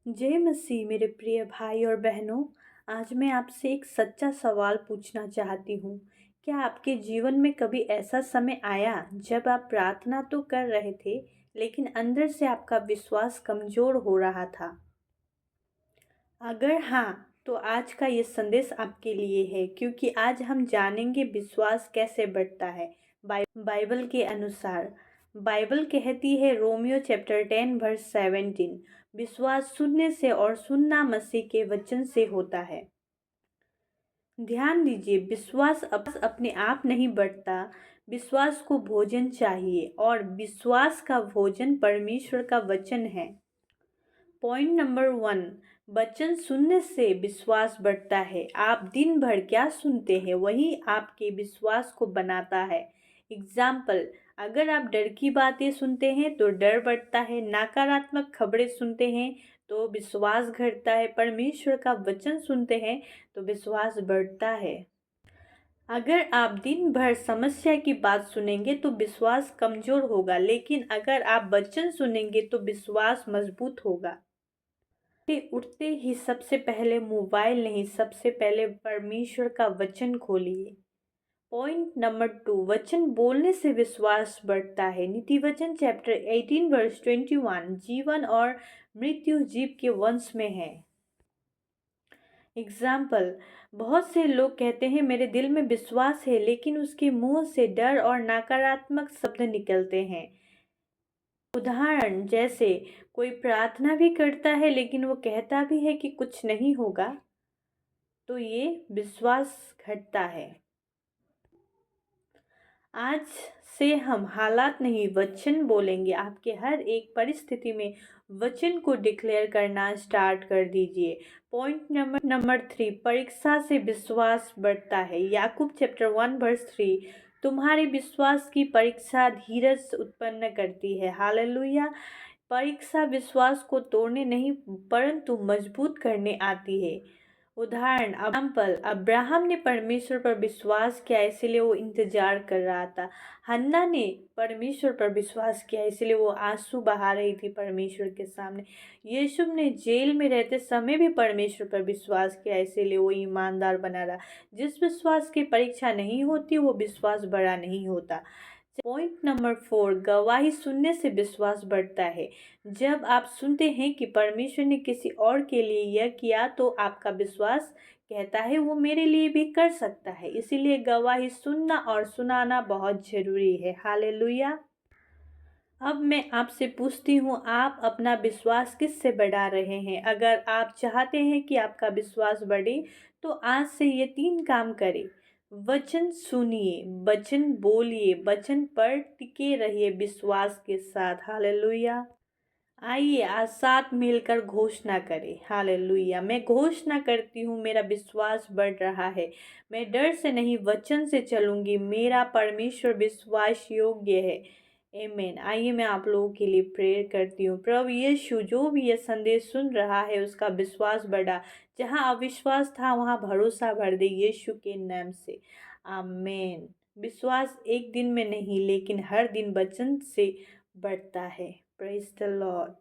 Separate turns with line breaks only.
जय मसीह मेरे प्रिय भाई और बहनों। आज मैं आपसे एक सच्चा सवाल पूछना चाहती हूँ। क्या आपके जीवन में कभी ऐसा समय आया जब आप प्रार्थना तो कर रहे थे, लेकिन अंदर से आपका विश्वास कमज़ोर हो रहा था? अगर हाँ, तो आज का ये संदेश आपके लिए है, क्योंकि आज हम जानेंगे विश्वास कैसे बढ़ता है बाइबल के अनुसार। बाइबल कहती है, रोमियो चैप्टर 10 वर्स 17, विश्वास सुनने से और सुनना मसीह के वचन से होता है। ध्यान दीजिए, विश्वास अपने आप नहीं बढ़ता। विश्वास को भोजन चाहिए, और विश्वास का भोजन परमेश्वर का वचन है। पॉइंट नंबर 1, वचन सुनने से विश्वास बढ़ता है। आप दिन भर क्या सुनते हैं, वही आपके विश्वास को बनाता है। एग्जाम्पल, अगर आप डर की बातें सुनते हैं तो डर बढ़ता है। नकारात्मक खबरें सुनते हैं तो विश्वास घटता है। परमेश्वर का वचन सुनते हैं तो विश्वास बढ़ता है। अगर आप दिन भर समस्या की बात सुनेंगे तो विश्वास कमजोर होगा, लेकिन अगर आप वचन सुनेंगे तो विश्वास मजबूत होगा। उठते ही सबसे पहले मोबाइल नहीं, सबसे पहले परमेश्वर का वचन खोलिए। पॉइंट नंबर 2, वचन बोलने से विश्वास बढ़ता है। नीति वचन चैप्टर 18 वर्स 21, जीवन और मृत्यु जीव के वंश में है। एग्जाम्पल, बहुत से लोग कहते हैं मेरे दिल में विश्वास है, लेकिन उसके मुंह से डर और नकारात्मक शब्द निकलते हैं। उदाहरण, जैसे कोई प्रार्थना भी करता है लेकिन वो कहता भी है कि कुछ नहीं होगा, तो ये विश्वास घटता है। आज से हम हालात नहीं, वचन बोलेंगे। आपके हर एक परिस्थिति में वचन को डिक्लेयर करना स्टार्ट कर दीजिए। पॉइंट नंबर 3, परीक्षा से विश्वास बढ़ता है। याकूब चैप्टर 1 वर्स 3, तुम्हारे विश्वास की परीक्षा धीरज उत्पन्न करती है। हालेलुया। परीक्षा विश्वास को तोड़ने नहीं, परंतु मजबूत करने आती है। उदाहरण, अब्राहम ने परमेश्वर पर विश्वास किया, इसलिए वो इंतजार कर रहा था। हन्ना ने परमेश्वर पर विश्वास किया, इसलिए वो आंसू बहा रही थी परमेश्वर के सामने। यीशु ने जेल में रहते समय भी परमेश्वर पर विश्वास किया, इसीलिए वो ईमानदार बना रहा। जिस विश्वास की परीक्षा नहीं होती, वो विश्वास बड़ा नहीं होता। पॉइंट नंबर 4, गवाही सुनने से विश्वास बढ़ता है। जब आप सुनते हैं कि परमेश्वर ने किसी और के लिए यह किया, तो आपका विश्वास कहता है वो मेरे लिए भी कर सकता है। इसीलिए गवाही सुनना और सुनाना बहुत जरूरी है। हालेलुया। अब मैं आपसे पूछती हूँ, आप अपना विश्वास किससे बढ़ा रहे हैं? अगर आप चाहते हैं कि आपका विश्वास बढ़े, तो आज से ये 3 काम करें। वचन सुनिए, वचन बोलिए, वचन पर टिके रहिए विश्वास के साथ। हालेलुया। आइए आज साथ मिलकर घोषणा करें। हालेलुया। मैं घोषणा करती हूँ, मेरा विश्वास बढ़ रहा है। मैं डर से नहीं, वचन से चलूंगी। मेरा परमेश्वर विश्वास योग्य है। आमीन। आइए मैं आप लोगों के लिए प्रेयर करती हूँ। प्रभु यीशु, जो भी ये संदेश सुन रहा है उसका विश्वास बढ़ा। जहाँ अविश्वास था वहाँ भरोसा भर दे, यीशु के नाम से। आमीन। विश्वास एक दिन में नहीं, लेकिन हर दिन वचन से बढ़ता है। Praise the Lord.